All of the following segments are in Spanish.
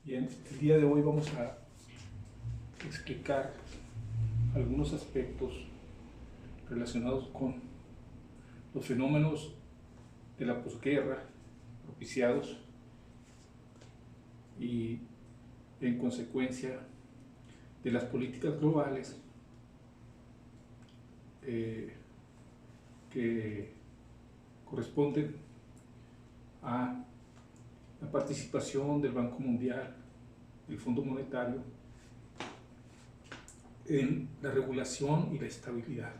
Bien, el día de hoy vamos a explicar algunos aspectos relacionados con los fenómenos de la posguerra propiciados y en consecuencia de las políticas globales que corresponden a la participación del Banco Mundial, del Fondo Monetario, en la regulación y la estabilidad.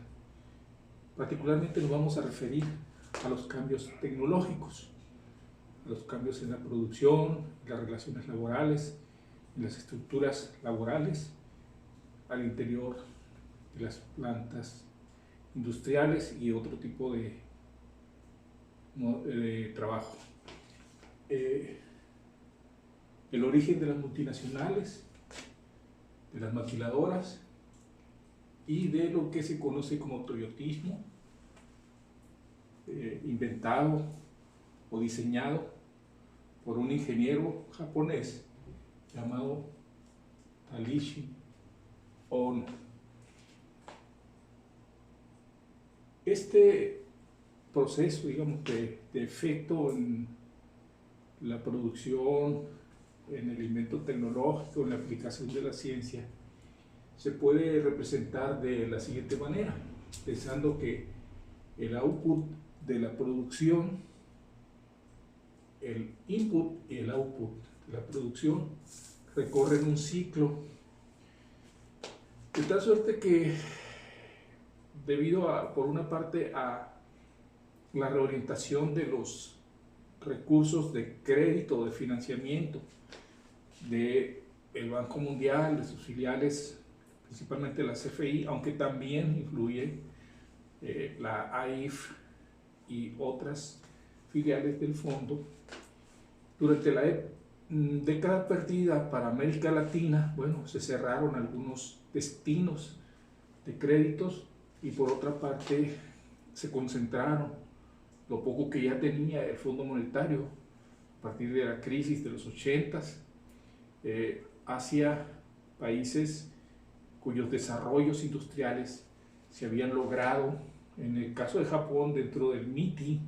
Particularmente nos vamos a referir a los cambios tecnológicos, a los cambios en la producción, en las relaciones laborales, en las estructuras laborales, al interior de las plantas industriales y otro tipo de trabajo. El origen de las multinacionales, de las maquiladoras y de lo que se conoce como toyotismo, inventado o diseñado por un ingeniero japonés llamado Taiichi Ohno. Este proceso, digamos, de efecto en la producción, en el invento tecnológico, en la aplicación de la ciencia, se puede representar de la siguiente manera, pensando que el output de la producción, el input y el output de la producción recorren un ciclo, de tal suerte que debido a, por una parte, a la reorientación de los recursos de crédito, de financiamiento del Banco Mundial, de sus filiales, principalmente la CFI, aunque también influye la AIF y otras filiales del fondo. Durante la década perdida para América Latina, bueno, se cerraron algunos destinos de créditos y por otra parte se concentraron lo poco que ya tenía el Fondo Monetario a partir de la crisis de los 80s hacia países cuyos desarrollos industriales se habían logrado. En el caso de Japón, dentro del MITI,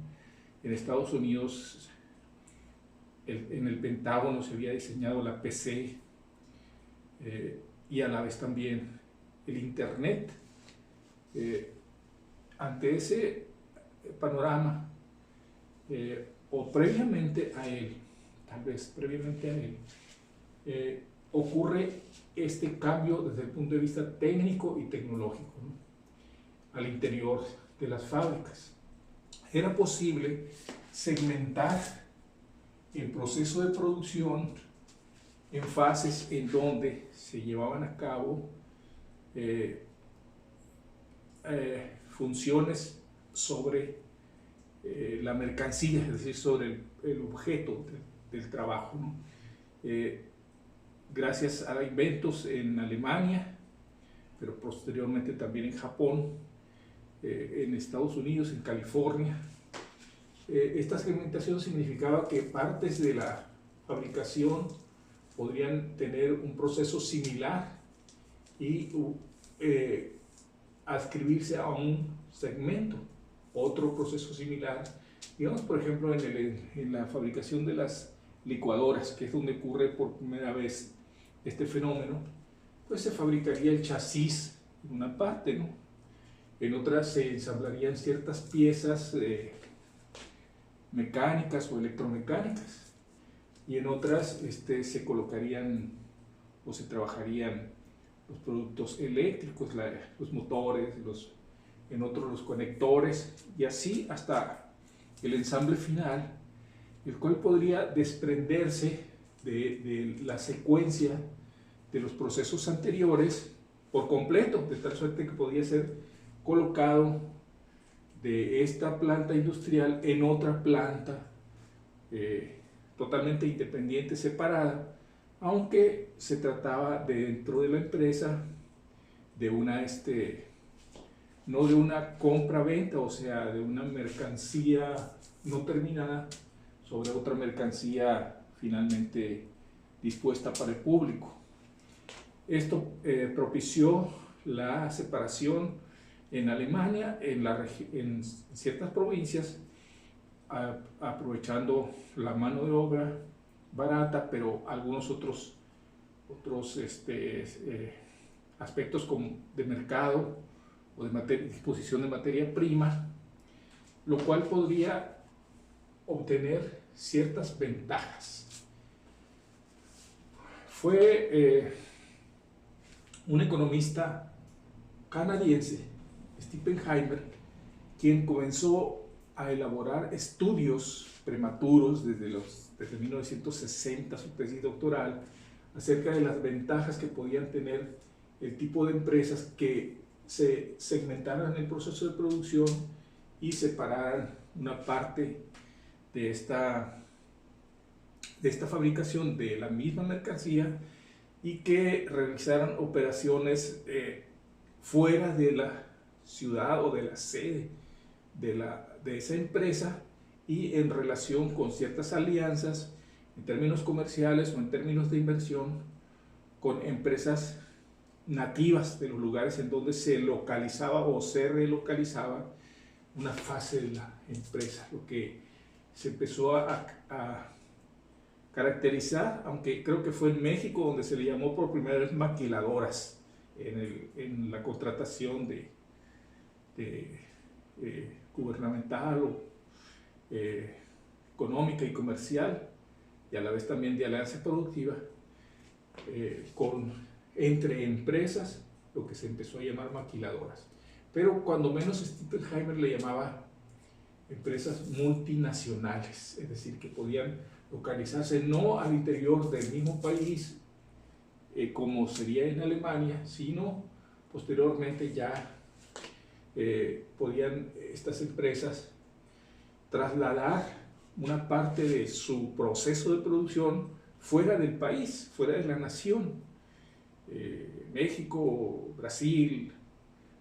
en Estados Unidos, en el Pentágono se había diseñado la PC y a la vez también el Internet. Ante ese panorama, o previamente a él, tal vez previamente a él, ocurre este cambio desde el punto de vista técnico y tecnológico, ¿no? Al interior de las fábricas. Era posible segmentar el proceso de producción en fases en donde se llevaban a cabo funciones sobre la mercancía, es decir, sobre el objeto del trabajo, ¿no? Gracias a inventos en Alemania, pero posteriormente también en Japón, en Estados Unidos, en California. Esta segmentación significaba que partes de la fabricación podrían tener un proceso similar y adscribirse a un segmento, otro proceso similar. Digamos, por ejemplo, en la fabricación de las licuadoras, que es donde ocurre por primera vez este fenómeno, pues se fabricaría el chasis en una parte, ¿no? En otras se ensamblarían ciertas piezas mecánicas o electromecánicas, y en otras se colocarían o se trabajarían los productos eléctricos, los motores, en otros los conectores, y así hasta el ensamble final, el cual podría desprenderse de la secuencia de los procesos anteriores por completo, de tal suerte que podía ser colocado de esta planta industrial en otra planta totalmente independiente, separada, aunque se trataba dentro de la empresa de una no de una compra-venta, o sea, de una mercancía no terminada sobre otra mercancía finalmente dispuesta para el público. Esto propició la separación en Alemania, en ciertas provincias, aprovechando la mano de obra barata, pero algunos otros aspectos como de mercado o de disposición de materia prima, lo cual podría obtener ciertas ventajas. Fue un economista canadiense, Stippenheimer, quien comenzó a elaborar estudios prematuros desde 1960, su tesis doctoral, acerca de las ventajas que podían tener el tipo de empresas que se segmentaran el proceso de producción y separaran una parte de esta fabricación de la misma mercancía y que realizaran operaciones fuera de la ciudad o de la sede de esa empresa y en relación con ciertas alianzas en términos comerciales o en términos de inversión con empresas nativas de los lugares en donde se localizaba o se relocalizaba una fase de la empresa, lo que se empezó a caracterizar, aunque creo que fue en México donde se le llamó por primera vez maquiladoras en la contratación gubernamental o económica y comercial, y a la vez también de alianza productiva entre empresas, lo que se empezó a llamar maquiladoras. Pero cuando menos Stippenheimer le llamaba empresas multinacionales, es decir, que podían localizarse no al interior del mismo país, como sería en Alemania, sino posteriormente ya podían estas empresas trasladar una parte de su proceso de producción fuera del país, fuera de la nación. México, Brasil,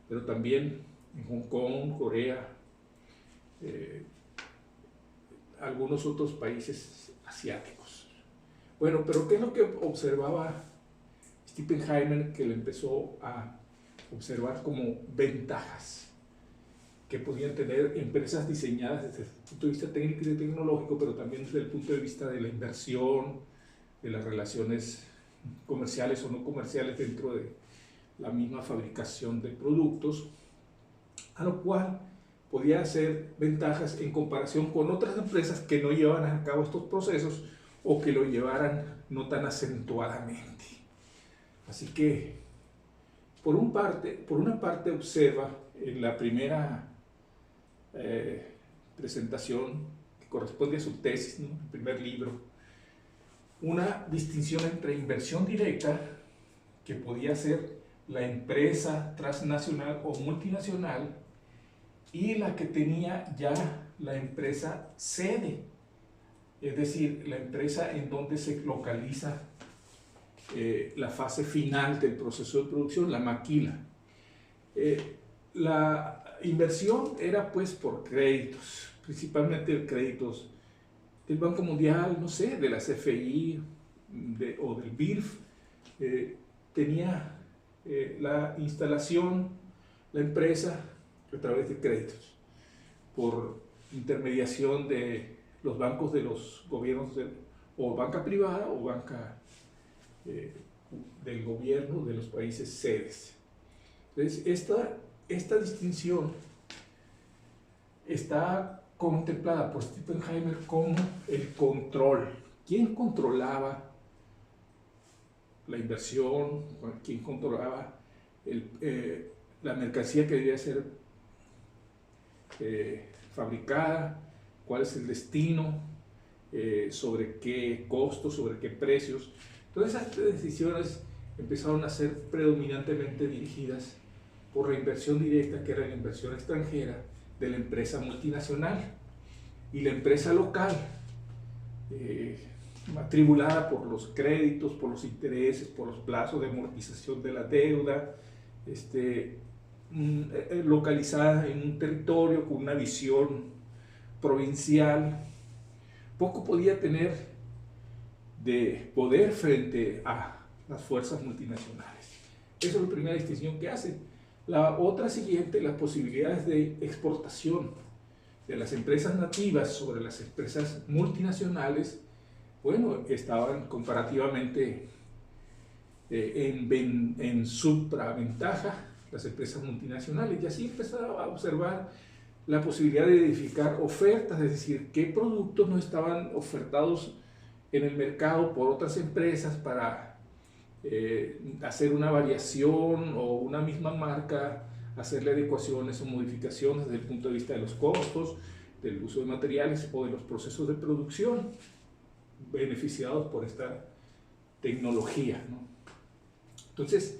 pero también en Hong Kong, Corea, algunos otros países asiáticos. Bueno, pero ¿qué es lo que observaba Stippenheimer, que le empezó a observar como ventajas que podían tener empresas diseñadas desde el punto de vista técnico y tecnológico, pero también desde el punto de vista de la inversión, de las relaciones comerciales o no comerciales dentro de la misma fabricación de productos, a lo cual podía hacer ventajas en comparación con otras empresas que no llevaran a cabo estos procesos o que lo llevaran no tan acentuadamente. Así que, por una parte observa en la primera presentación que corresponde a su tesis, ¿no?, el primer libro, una distinción entre inversión directa, que podía ser la empresa transnacional o multinacional, y la que tenía ya la empresa sede, es decir, la empresa en donde se localiza la fase final del proceso de producción, la maquila. La inversión era pues por créditos, principalmente créditos del Banco Mundial, no sé, de la CFI o del BIRF. Tenía la instalación, la empresa, a través de créditos, por intermediación de los bancos de los gobiernos, o banca privada o banca del gobierno de los países sedes. Entonces, esta distinción está contemplada por Stippenheimer como el control. ¿Quién controlaba la inversión? ¿Quién controlaba la mercancía que debía ser fabricada? ¿Cuál es el destino? ¿Sobre qué costos? ¿Sobre qué precios? Todas esas decisiones empezaron a ser predominantemente dirigidas por la inversión directa, que era la inversión extranjera de la empresa multinacional, y la empresa local, atribulada por los créditos, por los intereses, por los plazos de amortización de la deuda, localizada en un territorio con una visión provincial, poco podía tener de poder frente a las fuerzas multinacionales. Esa es la primera distinción que hacen. La otra siguiente, las posibilidades de exportación de las empresas nativas sobre las empresas multinacionales, bueno, estaban comparativamente en supraventaja las empresas multinacionales, y así empezaba a observar la posibilidad de edificar ofertas, es decir, qué productos no estaban ofertados en el mercado por otras empresas para hacer una variación o una misma marca, hacerle adecuaciones o modificaciones desde el punto de vista de los costos, del uso de materiales o de los procesos de producción beneficiados por esta tecnología, ¿no? Entonces,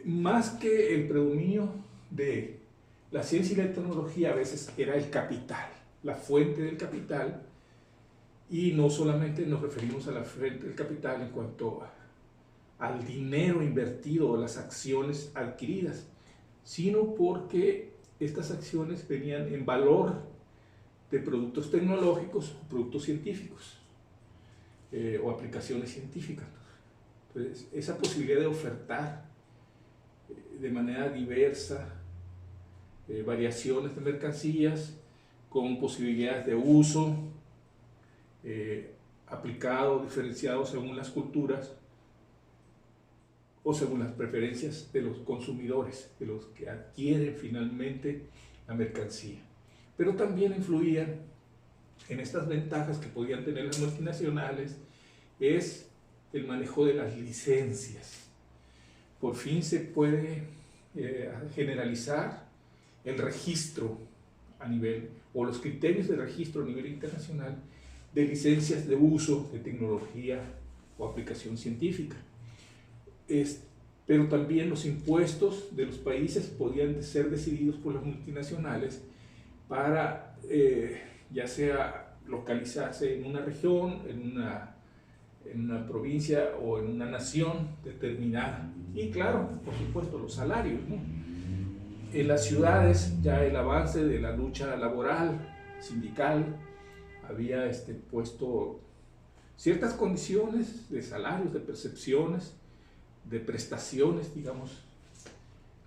más que el predominio de la ciencia y la tecnología, a veces era el capital, la fuente del capital, y no solamente nos referimos a la fuente del capital en cuanto al dinero invertido o las acciones adquiridas, sino porque estas acciones venían en valor de productos tecnológicos, productos científicos o aplicaciones científicas. Entonces, esa posibilidad de ofertar de manera diversa variaciones de mercancías con posibilidades de uso aplicado, diferenciado según las culturas o según las preferencias de los consumidores, de los que adquieren finalmente la mercancía. Pero también influían en estas ventajas que podían tener las multinacionales es el manejo de las licencias. Por fin se puede generalizar el registro a nivel, o los criterios de registro a nivel internacional de licencias de uso de tecnología o aplicación científica. Pero también los impuestos de los países podían ser decididos por las multinacionales para ya sea localizarse en una región, en una provincia o en una nación determinada. Y claro, por supuesto, los salarios, ¿no? En las ciudades ya el avance de la lucha laboral, sindical, había puesto ciertas condiciones de salarios, de percepciones, de prestaciones, digamos,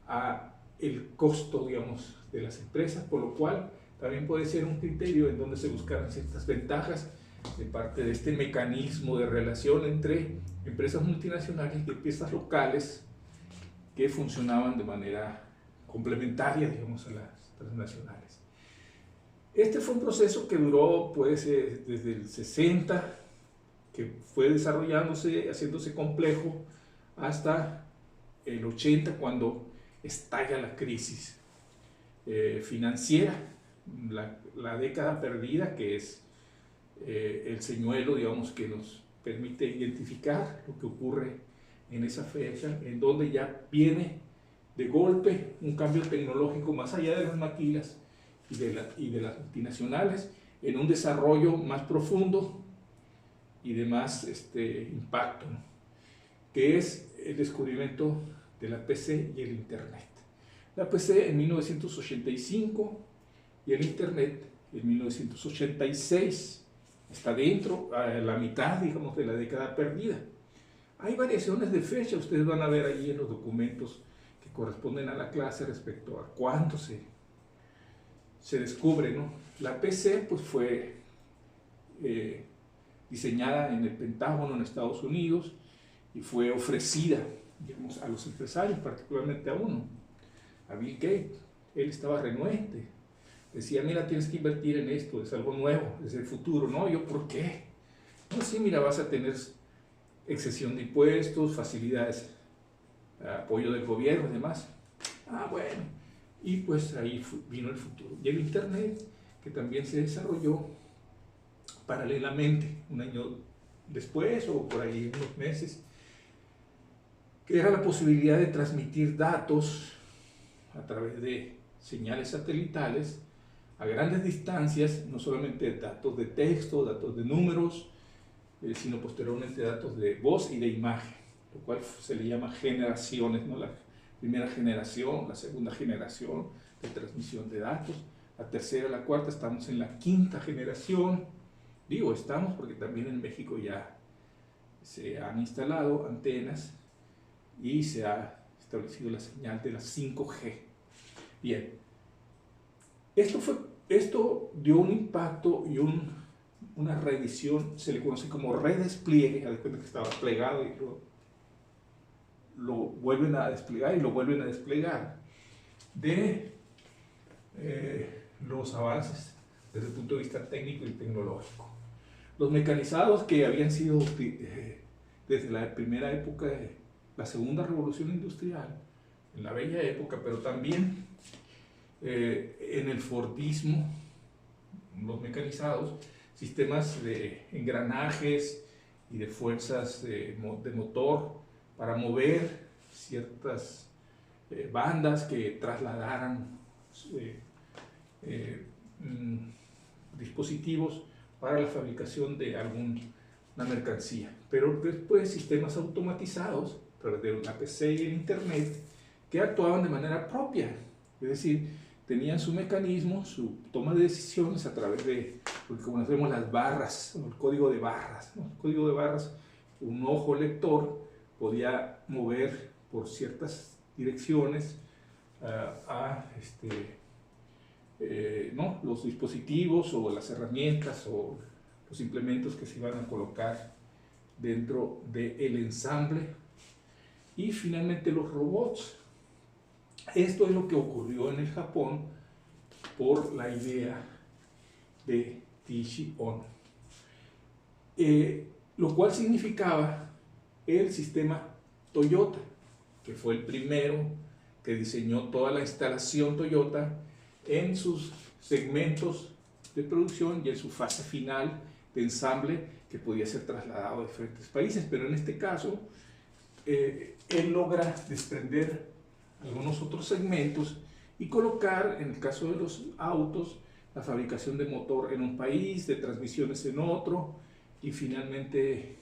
a el costo, digamos, de las empresas, por lo cual también puede ser un criterio en donde se buscaran ciertas ventajas de parte de este mecanismo de relación entre empresas multinacionales y empresas locales que funcionaban de manera complementaria, digamos, a las transnacionales. Este fue un proceso que duró, pues, desde el 60, que fue desarrollándose, haciéndose complejo, hasta el 80, cuando estalla la crisis financiera, la década perdida, que es el señuelo, digamos, que nos permite identificar lo que ocurre en esa fecha, en donde ya viene de golpe un cambio tecnológico más allá de las maquilas y de las multinacionales, en un desarrollo más profundo y de más impacto, ¿no? Que es el descubrimiento de la PC y el Internet. La PC en 1985 y el Internet en 1986. Está dentro, a la mitad, digamos, de la década perdida. Hay variaciones de fecha, ustedes van a ver allí en los documentos que corresponden a la clase respecto a cuándo se descubre, ¿no? La PC pues, fue diseñada en el Pentágono en Estados Unidos y fue ofrecida, digamos, a los empresarios, particularmente a uno, a Bill Gates. Él estaba renuente, decía, mira, tienes que invertir en esto, es algo nuevo, es el futuro. No, yo, ¿por qué? No, sí, mira, vas a tener exención de impuestos, facilidades, apoyo del gobierno y demás. Ah, bueno, y pues ahí vino el futuro. Y el Internet, que también se desarrolló paralelamente, un año después o por ahí unos meses, que era la posibilidad de transmitir datos a través de señales satelitales a grandes distancias, no solamente datos de texto, datos de números, sino posteriormente datos de voz y de imagen, lo cual se le llama generaciones, ¿no? La primera generación, la segunda generación de transmisión de datos, la tercera, la cuarta, estamos en la quinta generación. Digo estamos porque también en México ya se han instalado antenas y se ha establecido la señal de la 5G. Bien, esto dio un impacto y una reedición, se le conoce como redespliegue, a cuenta que estaba plegado y lo vuelven a desplegar y lo vuelven a desplegar, de los avances desde el punto de vista técnico y tecnológico. Los mecanizados que habían sido desde la primera época de la segunda revolución industrial, en la bella época, pero también en el Fordismo, los mecanizados, sistemas de engranajes y de fuerzas de motor para mover ciertas bandas que trasladaran dispositivos para la fabricación de alguna mercancía. Pero después sistemas automatizados, a través de una PC y el Internet, que actuaban de manera propia, es decir, tenían su mecanismo, su toma de decisiones a través de lo que conocemos las barras, el código de barras, ¿no? El código de barras, un ojo lector podía mover por ciertas direcciones ¿no? los dispositivos o las herramientas o los implementos que se iban a colocar dentro del ensamble. Y finalmente los robots. Esto es lo que ocurrió en el Japón por la idea de Taishi Ohno, lo cual significaba el sistema Toyota, que fue el primero que diseñó toda la instalación Toyota en sus segmentos de producción y en su fase final de ensamble, que podía ser trasladado a diferentes países. Pero en este caso él logra desprender algunos otros segmentos y colocar, en el caso de los autos, la fabricación de motor en un país, de transmisiones en otro, y finalmente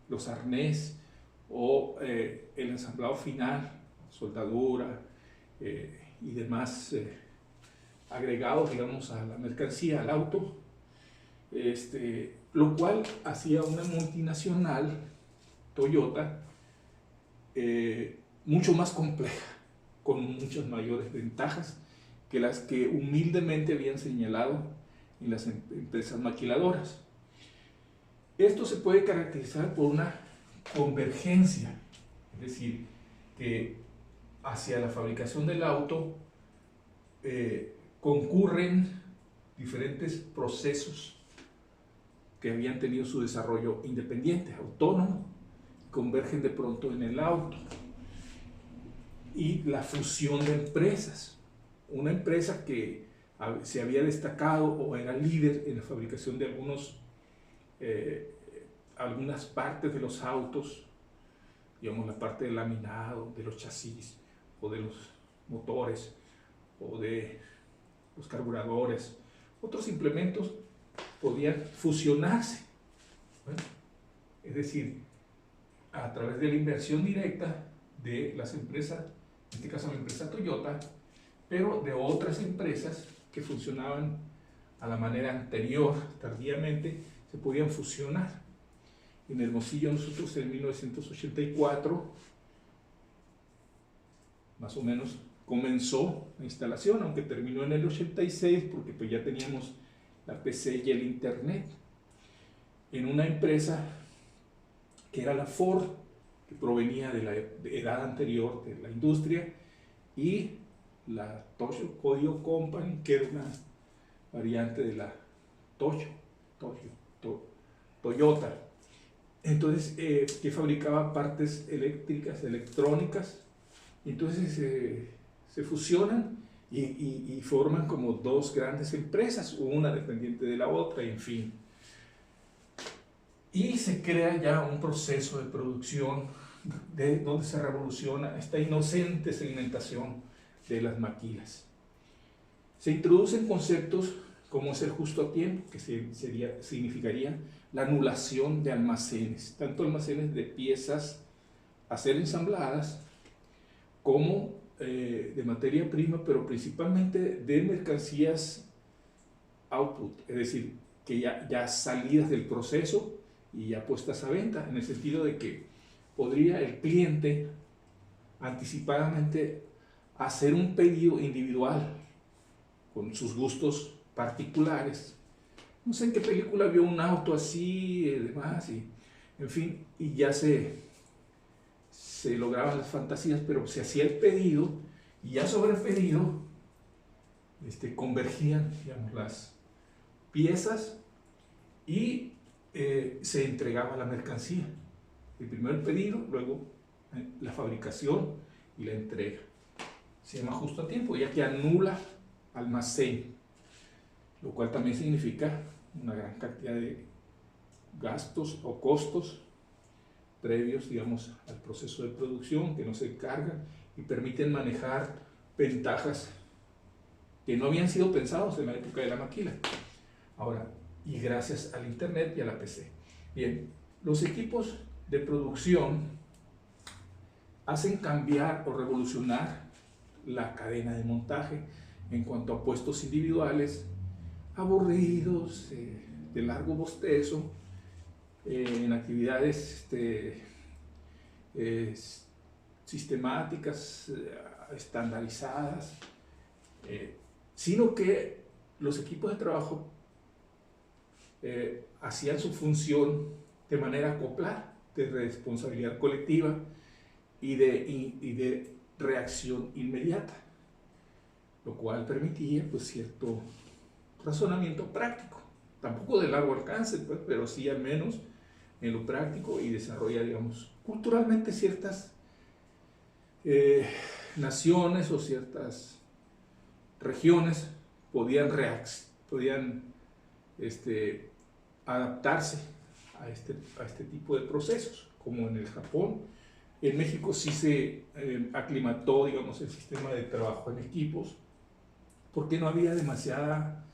los arnés o el ensamblado final, soldadura y demás agregados, digamos, a la mercancía, al auto, lo cual hacía una multinacional, Toyota, mucho más compleja, con muchas mayores ventajas que las que humildemente habían señalado en las empresas maquiladoras. Esto se puede caracterizar por una convergencia, es decir, que hacia la fabricación del auto concurren diferentes procesos que habían tenido su desarrollo independiente, autónomo, convergen de pronto en el auto. Y la fusión de empresas. Una empresa que se había destacado o era líder en la fabricación de algunas partes de los autos, digamos la parte del laminado, de los chasis, o de los motores, o de los carburadores, otros implementos podían fusionarse. Bueno, es decir, a través de la inversión directa de las empresas, en este caso la empresa Toyota, pero de otras empresas que funcionaban a la manera anterior, tardíamente, se podían fusionar. En Hermosillo nosotros en 1984, más o menos, comenzó la instalación, aunque terminó en el 86 porque pues ya teníamos la PC y el Internet, en una empresa que era la Ford, que provenía de la edad anterior de la industria, y la Toyo Company, que era una variante de la Toyota. Entonces, que fabricaba partes eléctricas, electrónicas. Entonces se fusionan y forman como dos grandes empresas, una dependiente de la otra, y en fin. Y se crea ya un proceso de producción donde se revoluciona esta inocente segmentación de las maquilas. Se introducen conceptos como es el justo a tiempo, que significaría la anulación de almacenes, tanto almacenes de piezas a ser ensambladas como de materia prima, pero principalmente de mercancías output, es decir, que ya salidas del proceso y ya puestas a venta, en el sentido de que podría el cliente anticipadamente hacer un pedido individual con sus gustos particulares. No sé en qué película vio un auto así, demás, y en fin, y ya se lograban las fantasías, pero se hacía el pedido y ya sobre el pedido convergían, digamos, las piezas y se entregaba la mercancía. El primero el pedido, luego la fabricación y la entrega. Se llama justo a tiempo, ya que anula almacén, lo cual también significa una gran cantidad de gastos o costos previos, digamos, al proceso de producción, que no se cargan y permiten manejar ventajas que no habían sido pensados en la época de la maquila. Ahora, y gracias al internet y a la PC. Bien, los equipos de producción hacen cambiar o revolucionar la cadena de montaje en cuanto a puestos individuales aburridos, de largo bostezo, en actividades sistemáticas, estandarizadas, sino que los equipos de trabajo hacían su función de manera acoplada, de responsabilidad colectiva y de reacción inmediata, lo cual permitía pues cierto razonamiento práctico, tampoco de largo alcance, pues, pero sí al menos en lo práctico, y desarrolla, digamos, culturalmente ciertas naciones o ciertas regiones podían adaptarse a este tipo de procesos, como en el Japón. En México sí se aclimató, digamos, el sistema de trabajo en equipos, porque no había demasiada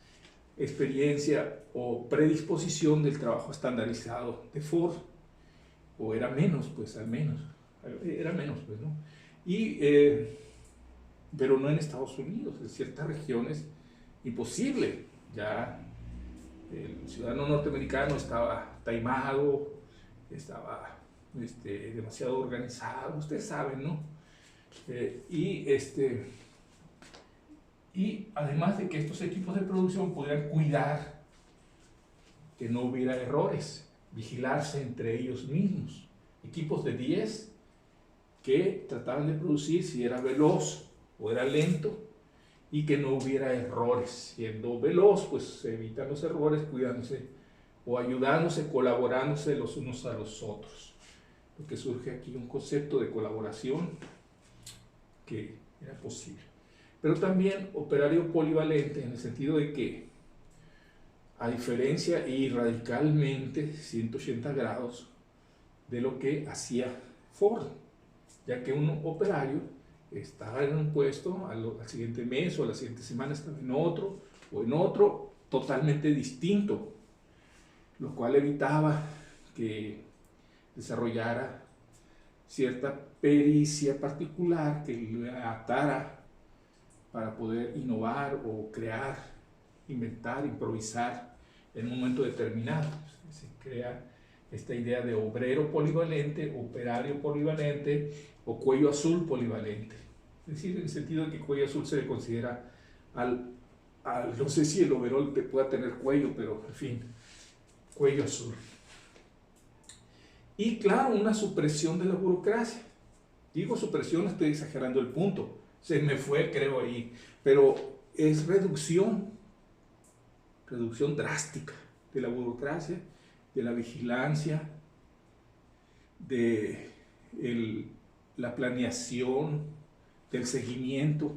experiencia o predisposición del trabajo estandarizado de Ford, o era menos, pues al menos, era menos, pues, ¿no? Pero no en Estados Unidos, en ciertas regiones, imposible. Ya el ciudadano norteamericano estaba taimado, estaba demasiado organizado, ustedes saben, ¿no? Y además de que estos equipos de producción pudieran cuidar que no hubiera errores, vigilarse entre ellos mismos. Equipos de 10 que trataban de producir si era veloz o era lento y que no hubiera errores. Siendo veloz, pues se evitan los errores, cuidándose o ayudándose, colaborándose los unos a los otros. Porque surge aquí un concepto de colaboración que era posible. Pero también operario polivalente, en el sentido de que, a diferencia y radicalmente 180 grados de lo que hacía Ford, ya que un operario estaba en un puesto, al siguiente mes o a la siguiente semana estaba en otro, o en otro totalmente distinto, lo cual evitaba que desarrollara cierta pericia particular que le atara para poder innovar o crear, inventar, improvisar en un momento determinado. Se crea esta idea de obrero polivalente, operario polivalente o cuello azul polivalente. Es decir, en el sentido de que cuello azul se le considera no sé si el overol pueda tener cuello, pero en fin, cuello azul. Y claro, una supresión de la burocracia. Digo supresión, estoy exagerando el punto. Se me fue, creo, ahí. Pero es reducción drástica de la burocracia, de la vigilancia, de la planeación, del seguimiento,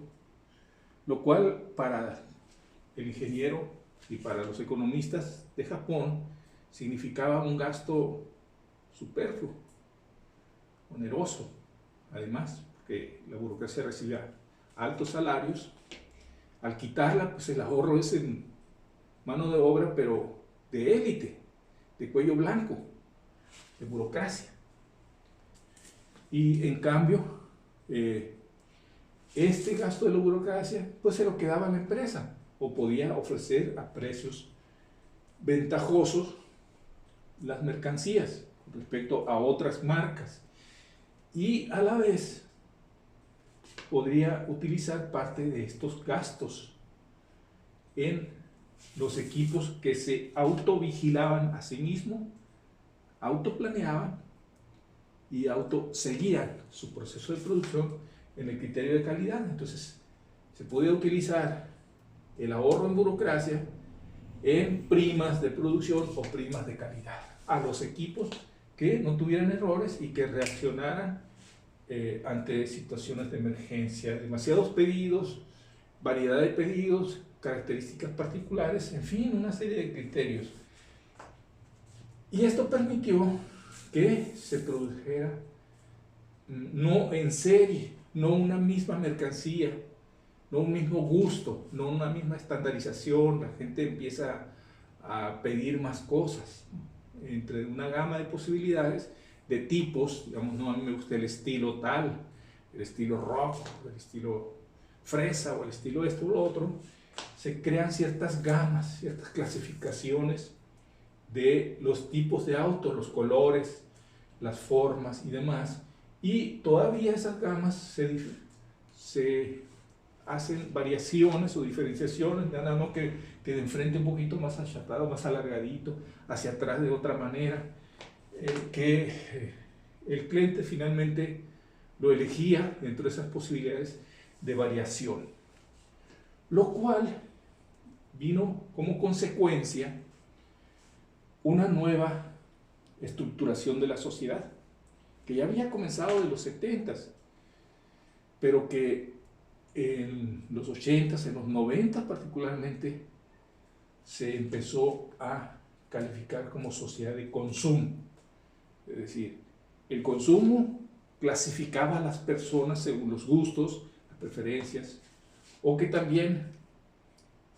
lo cual para el ingeniero y para los economistas de Japón significaba un gasto superfluo, oneroso, además, porque la burocracia recibía altos salarios. Al quitarla, pues el ahorro es en mano de obra, pero de élite, de cuello blanco, de burocracia. Y en cambio, este gasto de la burocracia, pues se lo quedaba a la empresa, o podía ofrecer a precios ventajosos las mercancías con respecto a otras marcas, y a la vez podría utilizar parte de estos gastos en los equipos que se autovigilaban a sí mismos, autoplaneaban y autoseguían su proceso de producción en el criterio de calidad. Entonces, se podía utilizar el ahorro en burocracia en primas de producción o primas de calidad a los equipos que no tuvieran errores y que reaccionaran ante situaciones de emergencia, demasiados pedidos, variedad de pedidos, características particulares, en fin, una serie de criterios. Y esto permitió que se produjera no en serie, no una misma mercancía, no un mismo gusto, no una misma estandarización. La gente empieza a pedir más cosas, entre una gama de posibilidades, de tipos. Digamos, no, a mí me gusta el estilo tal, el estilo rock, el estilo fresa o el estilo esto o lo otro. Se crean ciertas gamas, ciertas clasificaciones de los tipos de autos, los colores, las formas y demás, y todavía esas gamas se hacen variaciones o diferenciaciones, nada más que de enfrente un poquito más achatado, más alargadito, hacia atrás de otra manera, que el cliente finalmente lo elegía dentro de esas posibilidades de variación, lo cual vino como consecuencia una nueva estructuración de la sociedad, que ya había comenzado de los 70s, pero que en los 80s, en los 90s particularmente, se empezó a calificar como sociedad de consumo. Es decir, el consumo clasificaba a las personas según los gustos, las preferencias, o que también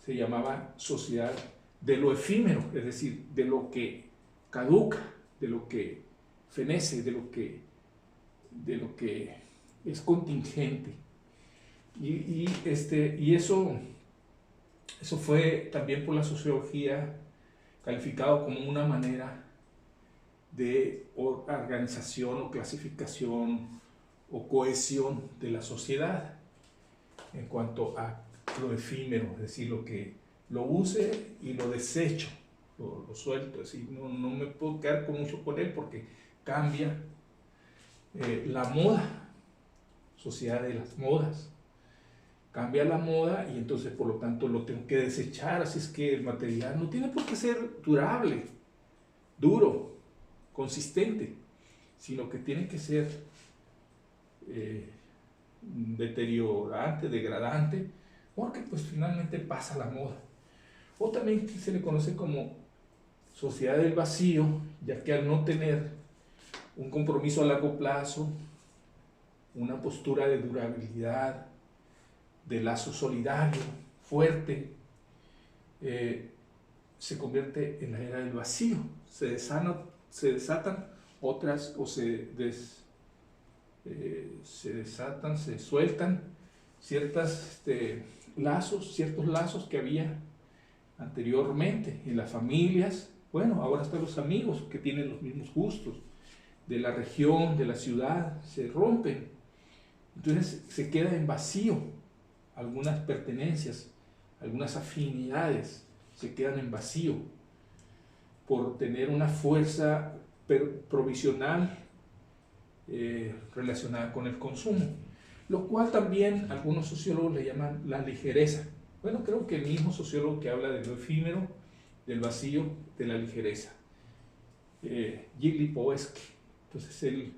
se llamaba sociedad de lo efímero, es decir, de lo que caduca, de lo que fenece, de lo que es contingente. Y eso fue también por la sociología calificado como una manera de organización o clasificación o cohesión de la sociedad en cuanto a lo efímero, es decir, lo que lo use y lo desecho, lo suelto, es decir, no me puedo quedar con mucho con él porque cambia. La moda, sociedad de las modas, cambia la moda y entonces por lo tanto lo tengo que desechar, así es que el material no tiene por qué ser durable, duro, consistente, sino que tiene que ser deteriorante, degradante, porque pues finalmente pasa la moda. O también se le conoce como sociedad del vacío, ya que al no tener un compromiso a largo plazo, una postura de durabilidad, de lazo solidario, fuerte, se convierte en la era del vacío. Se desatan otras, o se desatan, se sueltan ciertos lazos que había anteriormente en las familias. Bueno, ahora están los amigos que tienen los mismos gustos, de la región, de la ciudad, se rompen. Entonces se queda en vacío algunas pertenencias, algunas afinidades se quedan en vacío por tener una fuerza provisional relacionada con el consumo, lo cual también algunos sociólogos le llaman la ligereza. Bueno, creo que el mismo sociólogo que habla de lo efímero, del vacío, de la ligereza, Gigli Powesky. Entonces él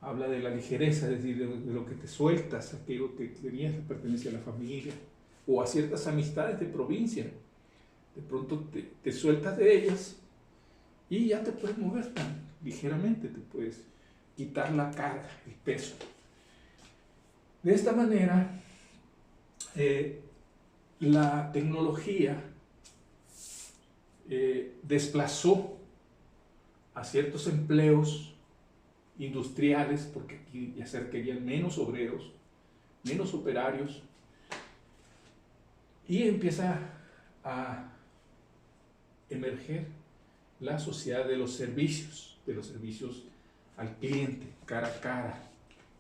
habla de la ligereza, es decir, de lo que te sueltas, aquello que tenías que pertenece a la familia o a ciertas amistades de provincia. De pronto te sueltas de ellas y ya te puedes mover tan ligeramente, te puedes quitar la carga, el peso. De esta manera, la tecnología desplazó a ciertos empleos industriales, porque aquí ya se requerían menos obreros, menos operarios, y empieza a emerger la sociedad de los servicios al cliente, cara a cara,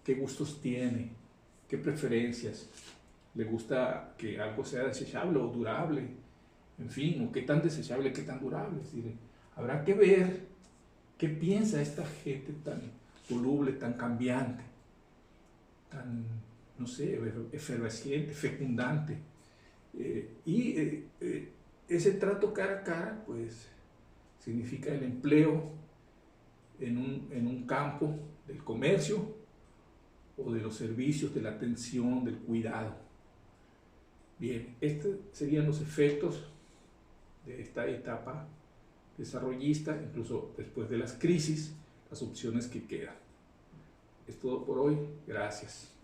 qué gustos tiene, qué preferencias, le gusta que algo sea desechable o durable, en fin, o qué tan desechable, qué tan durable. Es decir, habrá que ver qué piensa esta gente tan voluble, tan cambiante, tan, no sé, efervesciente, fecundante. Ese trato cara a cara, pues, significa el empleo en un campo del comercio o de los servicios, de la atención, del cuidado. Bien, estos serían los efectos de esta etapa desarrollista, incluso después de las crisis, las opciones que quedan. Es todo por hoy. Gracias.